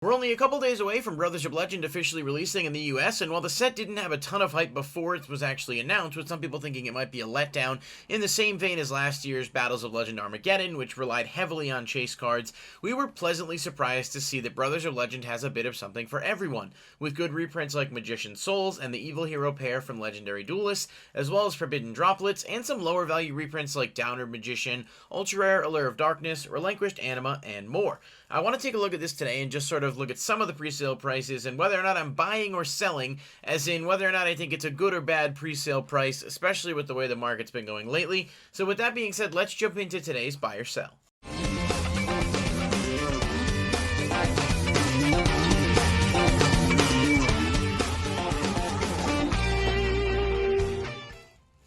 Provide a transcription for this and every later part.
We're only a couple days away from Brothers of Legend officially releasing in the US, and while the set didn't have a ton of hype before it was actually announced, with some people thinking it might be a letdown, in the same vein as last year's Battles of Legend Armageddon, which relied heavily on chase cards, we were pleasantly surprised to see that Brothers of Legend has a bit of something for everyone, with good reprints like Magician's Souls and the Evil Hero pair from Legendary Duelists, as well as Forbidden Droplets, and some lower value reprints like Downer Magician, Ultra Rare Allure of Darkness, Relinquished Anima, and more. I want to take a look at this today and just sort of look at some of the presale prices and whether or not I'm buying or selling, as in whether or not I think it's a good or bad presale price, especially with the way the market's been going lately. So with that being said, let's jump into today's buy or sell.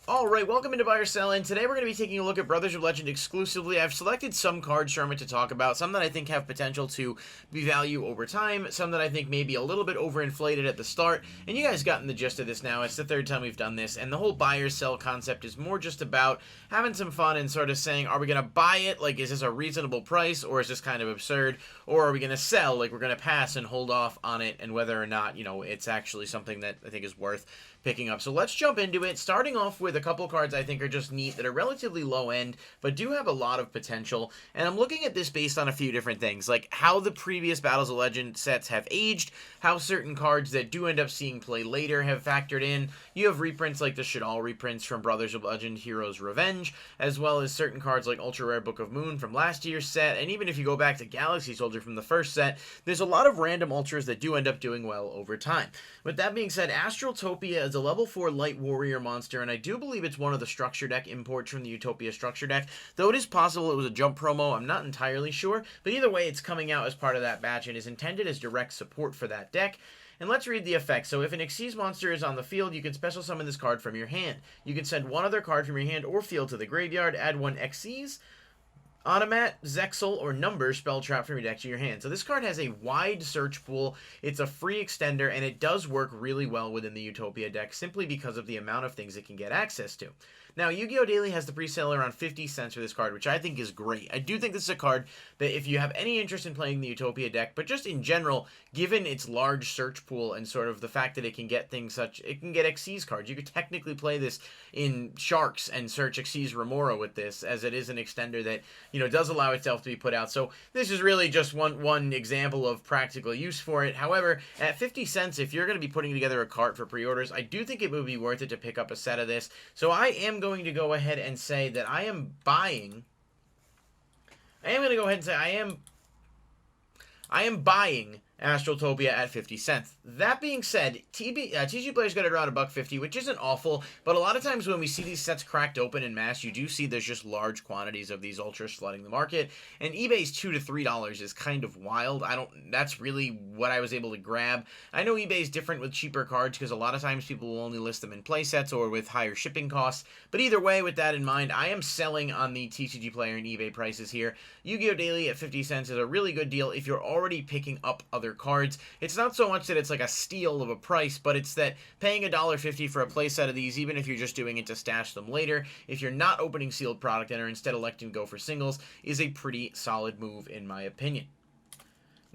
Alright, welcome into Buy or Sell, and today we're going to be taking a look at Brothers of Legend exclusively. I've selected some cards from it to talk about, some that I think have potential to be value over time, some that I think may be a little bit overinflated at the start, and you guys gotten the gist of this now. It's the third time we've done this, and the whole buy or sell concept is more just about having some fun and sort of saying, are we going to buy it, like is this a reasonable price, or is this kind of absurd, or are we going to sell, like we're going to pass and hold off on it, and whether or not, you know, it's actually something that I think is worth picking up. So let's jump into it, starting off with a couple cards I think are just neat that are relatively low end but do have a lot of potential, and I'm looking at this based on a few different things, like how the previous Battles of Legend sets have aged, how certain cards that do end up seeing play later have factored in. You have reprints like the Shadal reprints from Brothers of Legend Heroes Revenge, as well as certain cards like Ultra Rare Book of Moon from last year's set, and even if you go back to Galaxy Soldier from the first set, there's a lot of random ultras that do end up doing well over time. With that being said, Astral Topia is a level 4 light warrior monster, and I do believe it's one of the structure deck imports from the Utopia structure deck, though it is possible it was a jump promo. I'm not entirely sure, but either way, it's coming out as part of that batch and is intended as direct support for that deck. And let's read the effects. So if an Xyz monster is on the field, you can special summon this card from your hand. You can send one other card from your hand or field to the graveyard, add one Xyz, Automat, Zexal, or Number spell trap from your deck to your hand. So this card has a wide search pool, it's a free extender, and it does work really well within the Utopia deck simply because of the amount of things it can get access to. Now, Yu-Gi-Oh! Daily has the pre-sale around 50 cents for this card, which I think is great. I do think this is a card that if you have any interest in playing the Utopia deck, but just in general, given its large search pool and sort of the fact that it can get things such, it can get Xyz cards. You could technically play this in Sharks and search Xyz Remora with this, as it is an extender that, you know, does allow itself to be put out. So this is really just one example of practical use for it. However, at 50 cents, if you're going to be putting together a cart for pre-orders, I do think it would be worth it to pick up a set of this. So I am going to go ahead and say that I am buying Astral Topia at 50 cents. That being said, TG players got it around $1.50, which isn't awful, but a lot of times when we see these sets cracked open in mass, you do see there's just large quantities of these ultras flooding the market, and eBay's $2 to $3 is kind of wild. That's really what I was able to grab. I know eBay's different with cheaper cards because a lot of times people will only list them in play sets or with higher shipping costs, but either way, with that in mind, I am selling on the TCG player and eBay prices here. Yu-Gi-Oh! Daily at 50 cents is a really good deal if you're already picking up other cards. It's not so much that it's like a steal of a price, but it's that paying $1.50 for a playset of these, even if you're just doing it to stash them later, if you're not opening sealed product and are instead electing to go for singles, is a pretty solid move in my opinion.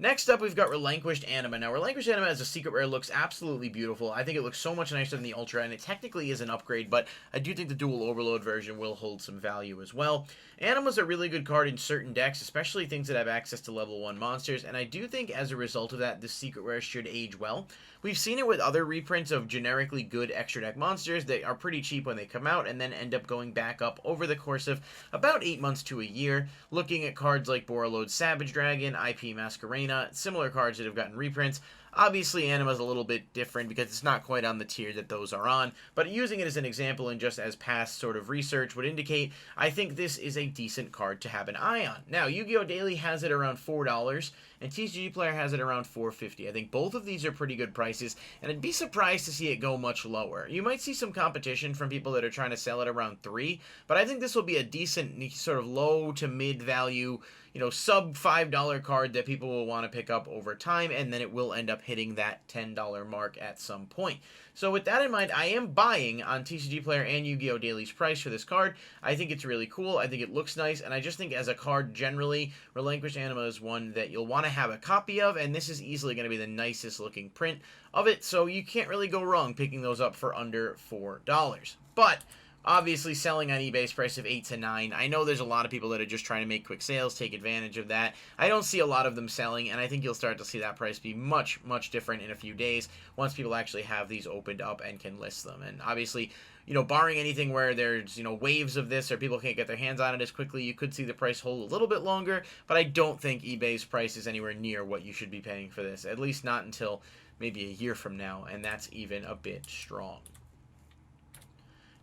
Next up, we've got Relinquished Anima. Now, Relinquished Anima as a secret rare looks absolutely beautiful. I think it looks so much nicer than the Ultra, and it technically is an upgrade, but I do think the dual Overload version will hold some value as well. Anima's a really good card in certain decks, especially things that have access to level 1 monsters, and I do think as a result of that, the secret rare should age well. We've seen it with other reprints of generically good extra deck monsters that are pretty cheap when they come out and then end up going back up over the course of about 8 months to a year. Looking at cards like Borreload Savage Dragon, IP Masquerena, similar cards that have gotten reprints. Obviously, Anima's a little bit different because it's not quite on the tier that those are on, but using it as an example and just as past sort of research would indicate, I think this is a decent card to have an eye on. Now, Yu-Gi-Oh! Daily has it around $4, and TCG Player has it around $4.50. I think both of these are pretty good prices, and I'd be surprised to see it go much lower. You might see some competition from people that are trying to sell it around $3, but I think this will be a decent sort of low to mid value, you know, sub $5 card that people will want to pick up over time, and then it will end up hitting that $10 mark at some point. So with that in mind, I am buying on TCG Player and Yu-Gi-Oh! Daily's price for this card. I think it's really cool. I think it looks nice, and I just think as a card generally, Relinquished Anima is one that you'll want to have a copy of, and this is easily going to be the nicest looking print of it, so you can't really go wrong picking those up for under $4. But obviously, selling on eBay's price of 8 to 9. I know there's a lot of people that are just trying to make quick sales, take advantage of that. I don't see a lot of them selling, and I think you'll start to see that price be much, much different in a few days once people actually have these opened up and can list them. And obviously, you know, barring anything where there's, you know, waves of this or people can't get their hands on it as quickly, you could see the price hold a little bit longer, but I don't think eBay's price is anywhere near what you should be paying for this, at least not until maybe a year from now, and that's even a bit strong.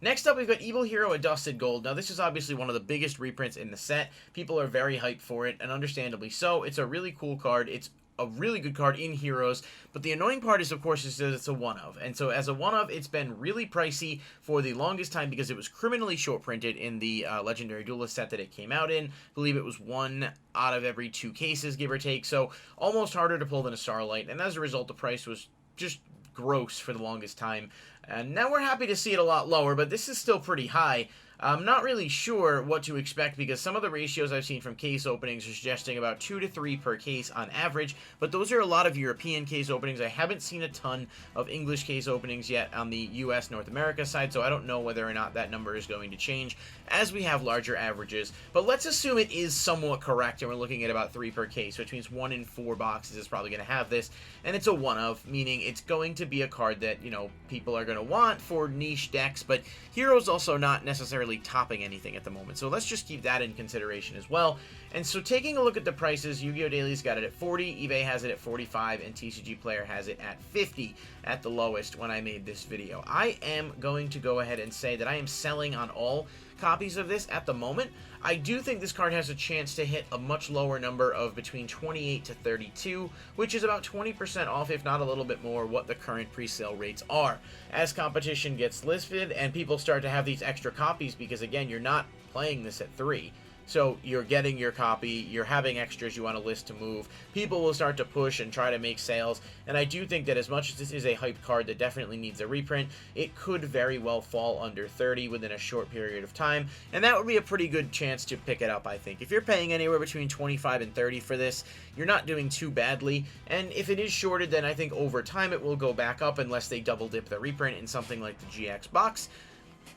Next up, we've got Evil Hero Adusted Gold. Now, this is obviously one of the biggest reprints in the set. People are very hyped for it, and understandably so. It's a really cool card. It's a really good card in Heroes, but the annoying part is, of course, is that it's a one-of. And so as a one-of, it's been really pricey for the longest time because it was criminally short-printed in the Legendary Duelist set that it came out in. I believe it was 1 out of every 2 cases, give or take, so almost harder to pull than a Starlight, and as a result, the price was just gross for the longest time. And now we're happy to see it a lot lower, but this is still pretty high. I'm not really sure what to expect because some of the ratios I've seen from case openings are suggesting about 2 to 3 per case on average, but those are a lot of European case openings. I haven't seen a ton of English case openings yet on the US North America side, so I don't know whether or not that number is going to change as we have larger averages. But let's assume it is somewhat correct and we're looking at about 3 per case, which means 1 in 4 boxes is probably going to have this, and it's a one-of, meaning it's going to be a card that, you know, people are going to want for niche decks, but Heroes also not necessarily topping anything at the moment, so let's just keep that in consideration as well. And so taking a look at the prices, Yu-Gi-Oh! Daily's got it at 40, eBay has it at 45, and TCG Player has it at 50 at the lowest when I made this video. I am going to go ahead and say that I am selling on all copies of this at the moment. I do think this card has a chance to hit a much lower number of between 28 to 32, which is about 20% off, if not a little bit more, what the current pre-sale rates are. As competition gets listed and people start to have these extra copies, because again, you're not playing this at 3. So you're getting your copy, you're having extras you want to list to move, people will start to push and try to make sales, and I do think that as much as this is a hype card that definitely needs a reprint, it could very well fall under 30 within a short period of time, and that would be a pretty good chance to pick it up, I think. If you're paying anywhere between 25 and 30 for this, you're not doing too badly, and if it is shorted, then I think over time it will go back up unless they double dip the reprint in something like the GX box.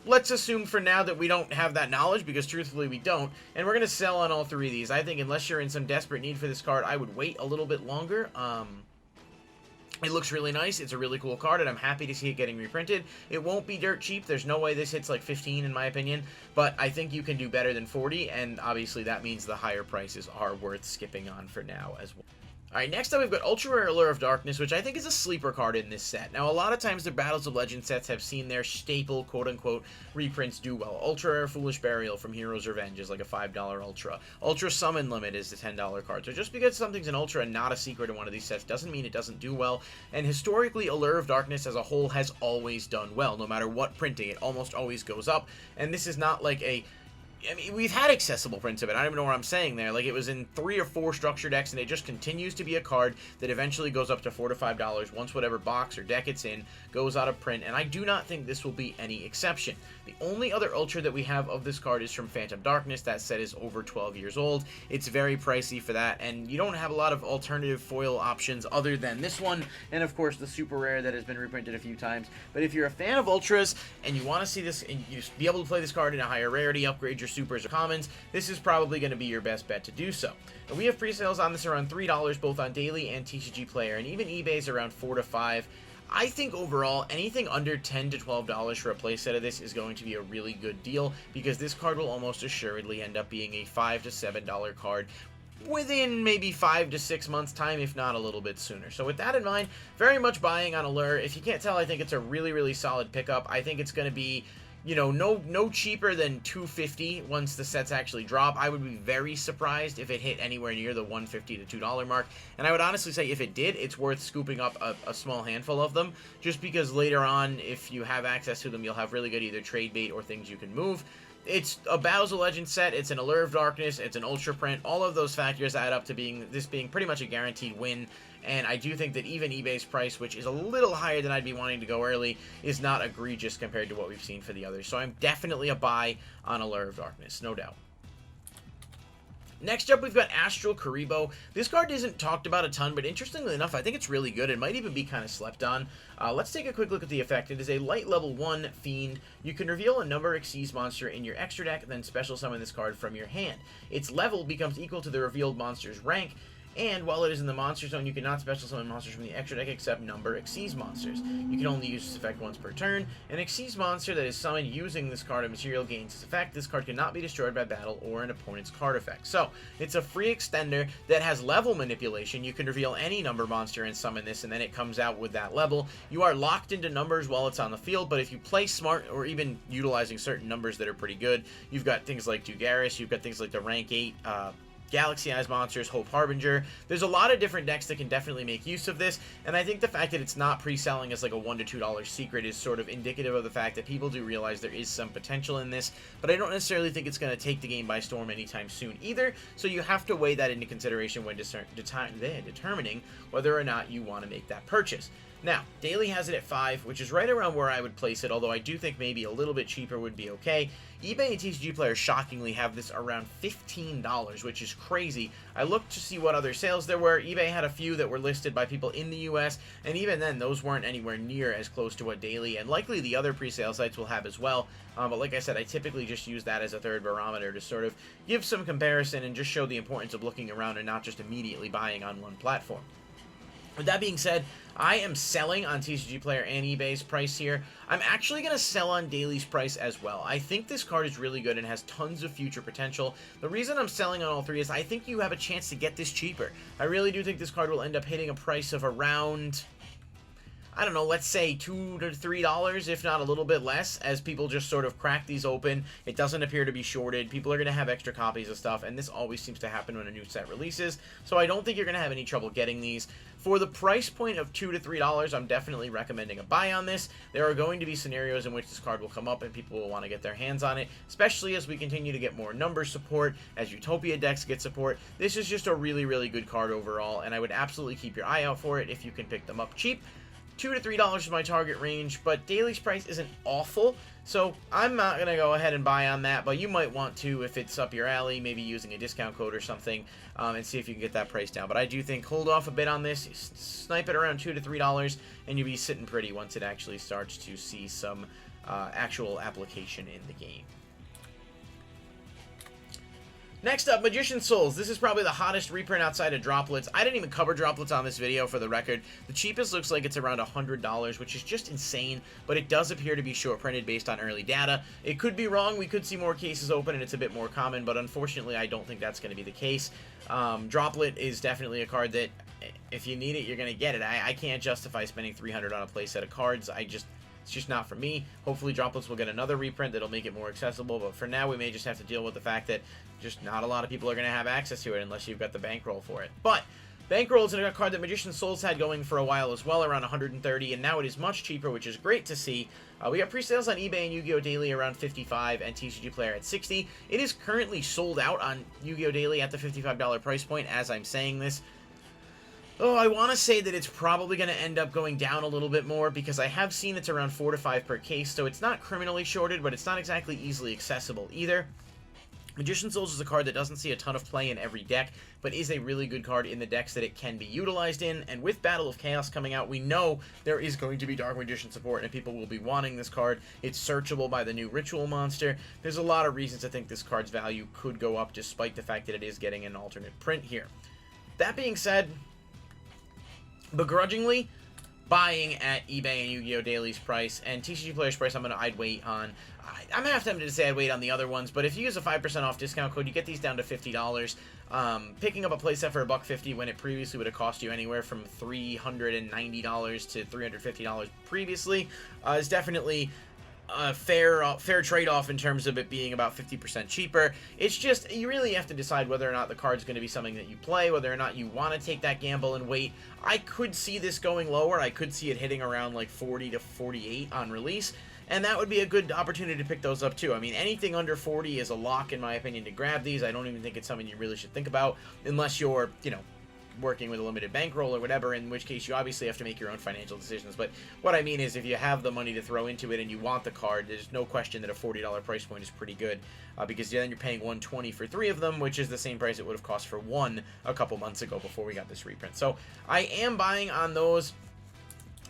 Let's assume for now that we don't have that knowledge, because truthfully we don't, and we're going to sell on all 3 of these. I think unless you're in some desperate need for this card, I would wait a little bit longer. It looks really nice, it's a really cool card, and I'm happy to see it getting reprinted. It won't be dirt cheap, there's no way this hits like 15 in my opinion, but I think you can do better than 40, and obviously that means the higher prices are worth skipping on for now as well. Alright, next up we've got Ultra Rare Allure of Darkness, which I think is a sleeper card in this set. Now, a lot of times the Battles of Legend sets have seen their staple, quote-unquote, reprints do well. Ultra Rare Foolish Burial from Hero's Revenge is like a $5 Ultra. Ultra Summon Limit is the $10 card. So just because something's an Ultra and not a secret in one of these sets doesn't mean it doesn't do well. And historically, Allure of Darkness as a whole has always done well. No matter what printing, it almost always goes up. And this is not like a... I mean, we've had accessible prints of it. I don't even know what I'm saying there. Like, it was in 3 or 4 structure decks, and it just continues to be a card that eventually goes up to $4 to $5 once whatever box or deck it's in goes out of print, and I do not think this will be any exception. The only other Ultra that we have of this card is from Phantom Darkness. That set is over 12 years old. It's very pricey for that, and you don't have a lot of alternative foil options other than this one, and of course the Super Rare that has been reprinted a few times. But if you're a fan of Ultras, and you want to see this, and you be able to play this card in a higher rarity, upgrade your Supers or Commons, this is probably going to be your best bet to do so. And we have pre-sales on this around $3, both on Daily and TCG Player, and even eBay's around $4 to $5. I think overall, anything under $10 to $12 for a playset of this is going to be a really good deal, because this card will almost assuredly end up being a $5 to $7 card within maybe 5 to 6 months time, if not a little bit sooner. So with that in mind, very much buying on Allure. If you can't tell, I think it's a really, really solid pickup. I think it's going to be, you know, no cheaper than $250 once the sets actually drop. I would be very surprised if it hit anywhere near the $150 to $2 mark, and I would honestly say if it did, it's worth scooping up a small handful of them, just because later on, if you have access to them, you'll have really good either trade bait or things you can move. It's a Battles of Legends set, it's an Allure of Darkness, it's an Ultra Print. All of those factors add up to this being pretty much a guaranteed win. And I do think that even eBay's price, which is a little higher than I'd be wanting to go early, is not egregious compared to what we've seen for the others. So I'm definitely a buy on Allure of Darkness, no doubt. Next up, we've got Astral Kuribo. This card isn't talked about a ton, but interestingly enough, I think it's really good. It might even be kind of slept on. Let's take a quick look at the effect. It is a light level 1 Fiend. You can reveal a number Xyz monster in your extra deck, then special summon this card from your hand. Its level becomes equal to the revealed monster's rank, and while it is in the monster zone, you cannot special summon monsters from the extra deck except number Xyz monsters. You can only use this effect once per turn. An Xyz monster that is summoned using this card of material gains its effect. This card cannot be destroyed by battle or an opponent's card effect. So, it's a free extender that has level manipulation. You can reveal any number monster and summon this, and then it comes out with that level. You are locked into numbers while it's on the field, but if you play smart, or even utilizing certain numbers that are pretty good, you've got things like Dugaris, you've got things like the rank 8, Galaxy Eyes monsters, Hope Harbinger. There's a lot of different decks that can definitely make use of this, and I think the fact that it's not pre-selling as like a $1 to $2 secret is sort of indicative of the fact that people do realize there is some potential in this, but I don't necessarily think it's going to take the game by storm anytime soon either, so you have to weigh that into consideration when determining whether or not you want to make that purchase. Now, Daily has it at 5, which is right around where I would place it, although I do think maybe a little bit cheaper would be okay. eBay and TCG Player shockingly have this around $15, which is crazy. I looked to see what other sales there were. eBay had a few that were listed by people in the US, and even then, those weren't anywhere near as close to what Daily, and likely the other pre-sale sites will have as well. But like I said, I typically just use that as a third barometer to sort of give some comparison and just show the importance of looking around and not just immediately buying on one platform. With that being said, I am selling on TCG Player and eBay's price here. I'm actually going to sell on Daily's price as well. I think this card is really good and has tons of future potential. The reason I'm selling on all three is I think you have a chance to get this cheaper. I really do think this card will end up hitting a price of around, I don't know, let's say $2 to $3, if not a little bit less, as people just sort of crack these open. It doesn't appear to be shorted. People are going to have extra copies of stuff, and this always seems to happen when a new set releases, so I don't think you're going to have any trouble getting these. For the price point of $2 to $3, I'm definitely recommending a buy on this. There are going to be scenarios in which this card will come up and people will want to get their hands on it, especially as we continue to get more number support, as Utopia decks get support. This is just a really, really good card overall, and I would absolutely keep your eye out for it if you can pick them up cheap. $2 to $3 is my target range, but Daily's price isn't awful, so I'm not going to go ahead and buy on that, but you might want to if it's up your alley, maybe using a discount code or something, and see if you can get that price down. But I do think hold off a bit on this, snipe it around $2 to $3, and you'll be sitting pretty once it actually starts to see some actual application in the game. Next up, Magician's Souls. This is probably the hottest reprint outside of Droplets. I didn't even cover Droplets on this video for the record. The cheapest looks like it's around $100, which is just insane, but it does appear to be short printed based on early data. It could be wrong. We could see more cases open and it's a bit more common, but unfortunately I don't think that's going to be the case. Droplet is definitely a card that if you need it, you're going to get it. I can't justify spending $300 on a playset of cards. It's just not for me. Hopefully Droplets will get another reprint that'll make it more accessible, but for now we may just have to deal with the fact that just not a lot of people are going to have access to it unless you've got the bankroll for it. But Bankroll is a card that Magician's Souls had going for a while as well, around $130, and now it is much cheaper, which is great to see. We got pre-sales on eBay and Yu-Gi-Oh! Daily around $55 and TCG Player at $60. It is currently sold out on Yu-Gi-Oh! Daily at the $55 price point as I'm saying this. Oh, I want to say that it's probably going to end up going down a little bit more because I have seen it's around 4 to 5 per case, so it's not criminally shorted, but it's not exactly easily accessible either. Magician's Souls is a card that doesn't see a ton of play in every deck, but is a really good card in the decks that it can be utilized in, and with Battle of Chaos coming out, we know there is going to be Dark Magician support, and people will be wanting this card. It's searchable by the new Ritual monster. There's a lot of reasons to think this card's value could go up, despite the fact that it is getting an alternate print here. That being said, begrudgingly, buying at eBay and Yu-Gi-Oh! Daily's price, and TCG Player's price I'd wait on. I'm half tempted to say I'd wait on the other ones, but if you use a 5% off discount code, you get these down to $50. Picking up a playset for $150 when it previously would have cost you anywhere from $390 to $350 previously is definitely a fair trade-off in terms of it being about 50% cheaper. It's just, you really have to decide whether or not the card's going to be something that you play, whether or not you want to take that gamble and wait. I could see this going lower. I could see it hitting around like 40 to 48 on release, and that would be a good opportunity to pick those up too. I mean, anything under 40 is a lock, in my opinion, to grab these. I don't even think it's something you really should think about, unless you're, you know, working with a limited bankroll or whatever, in which case you obviously have to make your own financial decisions. But what I mean is, if you have the money to throw into it and you want the card, there's no question that a $40 price point is pretty good, because then you're paying $120 for 3 of them, which is the same price it would have cost for 1 a couple months ago before we got this reprint. So I am buying on those.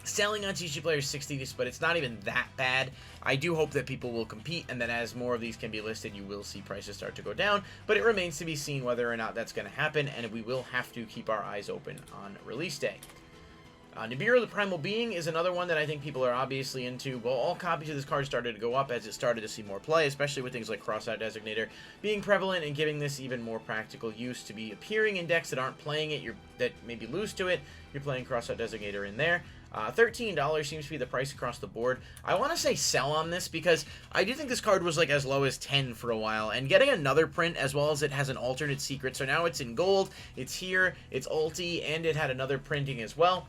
Selling on TCG Players 60, but it's not even that bad. I do hope that people will compete, and that as more of these can be listed, you will see prices start to go down, but it remains to be seen whether or not that's going to happen, and we will have to keep our eyes open on release day. Nibiru the Primal Being is another one that I think people are obviously into. Well, all copies of this card started to go up as it started to see more play, especially with things like Crossout Designator being prevalent and giving this even more practical use to be appearing in decks that aren't playing it, that maybe lose to it. You're playing Crossout Designator in there. $13 seems to be the price across the board. I want to say sell on this because I do think this card was like as low as 10 for a while, and getting another print as well as it has an alternate secret, so now it's in gold, it's here, it's ulti, and it had another printing as well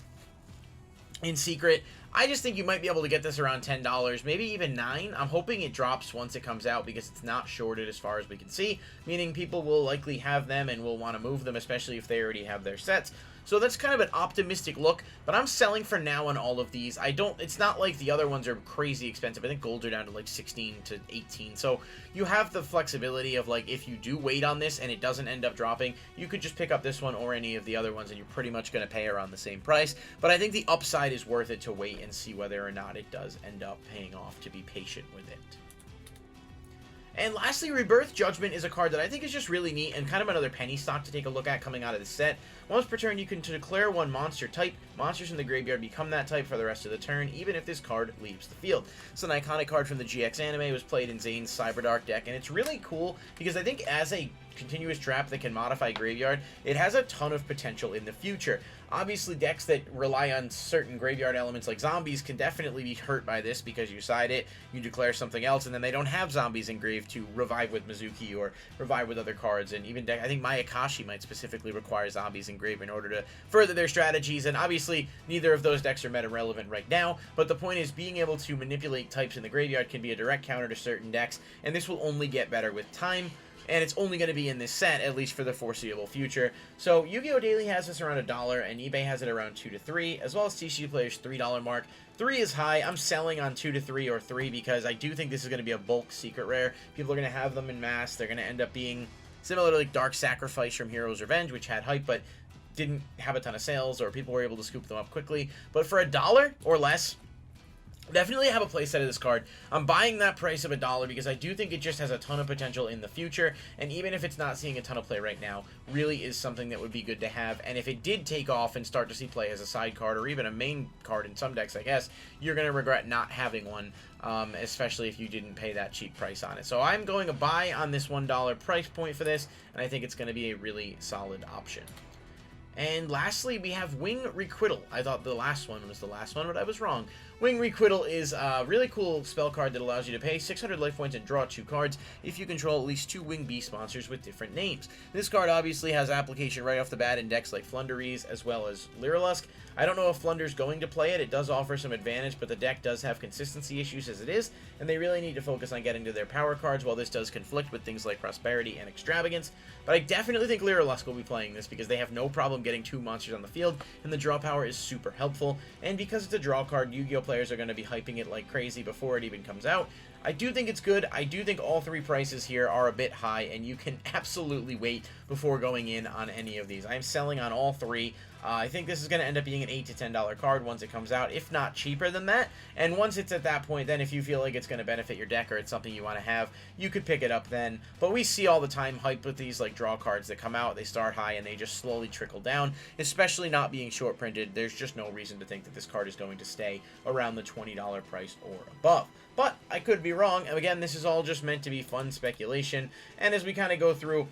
in secret. I just think you might be able to get this around $10, maybe even $9. I'm hoping it drops once it comes out because it's not shorted as far as we can see, meaning people will likely have them and will want to move them, especially if they already have their sets. So that's kind of an optimistic look, but I'm selling for now on all of these. It's not like the other ones are crazy expensive. I think golds are down to like 16 to 18. So you have the flexibility of, like, if you do wait on this and it doesn't end up dropping, you could just pick up this one or any of the other ones and you're pretty much going to pay around the same price. But I think the upside is worth it to wait and see whether or not it does end up paying off, to be patient with it. And lastly, Rebirth Judgment is a card that I think is just really neat and kind of another penny stock to take a look at coming out of the set. Once per turn, you can declare one monster type. Monsters in the graveyard become that type for the rest of the turn, even if this card leaves the field. It's an iconic card from the GX anime. It was played in Zane's Cyberdark deck, and it's really cool because I think as a continuous trap that can modify graveyard, it has a ton of potential in the future. Obviously, decks that rely on certain graveyard elements like zombies can definitely be hurt by this because you side it, you declare something else, and then they don't have zombies in grave to revive with Mizuki or revive with other cards. And even I think Mayakashi might specifically require zombies in grave in order to further their strategies. And obviously, neither of those decks are meta relevant right now, but the point is being able to manipulate types in the graveyard can be a direct counter to certain decks, and this will only get better with time. And it's only going to be in this set, at least for the foreseeable future. So Yu-Gi-Oh! Daily has this around $1, and eBay has it around 2 to 3, as well as TCG Player's $3 mark. 3 is high. I'm selling on 2 to 3 or 3 because I do think this is going to be a bulk secret rare. People are going to have them in mass. They're going to end up being similar to like Dark Sacrifice from Hero's Revenge, which had hype but didn't have a ton of sales, or people were able to scoop them up quickly. But for $1 or less, definitely have a playset of this card. I'm buying that price of $1 because I do think it just has a ton of potential in the future, and even if it's not seeing a ton of play right now, really is something that would be good to have. And if it did take off and start to see play as a side card or even a main card in some decks, I guess, you're going to regret not having one, especially if you didn't pay that cheap price on it. So I'm going to buy on this $1 price point for this, and I think it's going to be a really solid option. And lastly, we have Wing Requital. I thought the last one was the last one, but I was wrong. Wing Requital is a really cool spell card that allows you to pay 600 life points and draw 2 cards if you control at least 2 Wing Beast monsters with different names. This card obviously has application right off the bat in decks like Flunderies as well as Lyrilusk. I don't know if Flunder's going to play it. It does offer some advantage, but the deck does have consistency issues as it is, and they really need to focus on getting to their power cards, while this does conflict with things like Prosperity and Extravagance. But I definitely think Lyrilusk will be playing this because they have no problem getting 2 monsters on the field, and the draw power is super helpful. And because it's a draw card, Yu-Gi-Oh! Players are going to be hyping it like crazy before it even comes out. I do think it's good. I do think all 3 prices here are a bit high, and you can absolutely wait before going in on any of these. I'm selling on all 3. I think this is going to end up being an $8 to $10 card once it comes out, if not cheaper than that. And once it's at that point, then if you feel like it's going to benefit your deck or it's something you want to have, you could pick it up then. But we see all the time hype with these like draw cards that come out. They start high and they just slowly trickle down, especially not being short printed. There's just no reason to think that this card is going to stay around the $20 price or above. But I could be wrong. And again, this is all just meant to be fun speculation. And as we kind of go through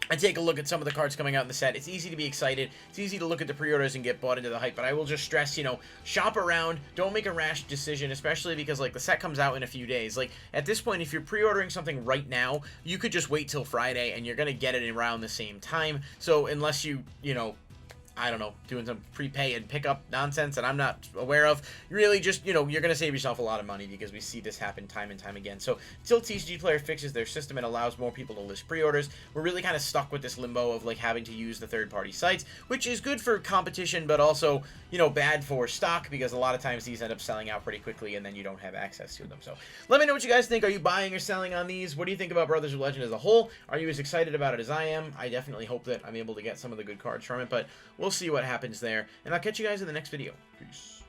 and take a look at some of the cards coming out in the set, it's easy to be excited. It's easy to look at the pre-orders and get bought into the hype, but I will just stress, you know, shop around. Don't make a rash decision, especially because, like, the set comes out in a few days. Like, at this point, if you're pre-ordering something right now, you could just wait till Friday, and you're going to get it around the same time. So unless you know, I don't know, doing some prepay and pickup nonsense that I'm not aware of. Really just, you know, you're going to save yourself a lot of money because we see this happen time and time again. So until TCG Player fixes their system and allows more people to list pre-orders, we're really kind of stuck with this limbo of like having to use the third-party sites, which is good for competition, but also, you know, bad for stock because a lot of times these end up selling out pretty quickly and then you don't have access to them. So let me know what you guys think. Are you buying or selling on these? What do you think about Brothers of Legend as a whole? Are you as excited about it as I am? I definitely hope that I'm able to get some of the good cards from it, but we'll see what happens there. And I'll catch you guys in the next video. Peace.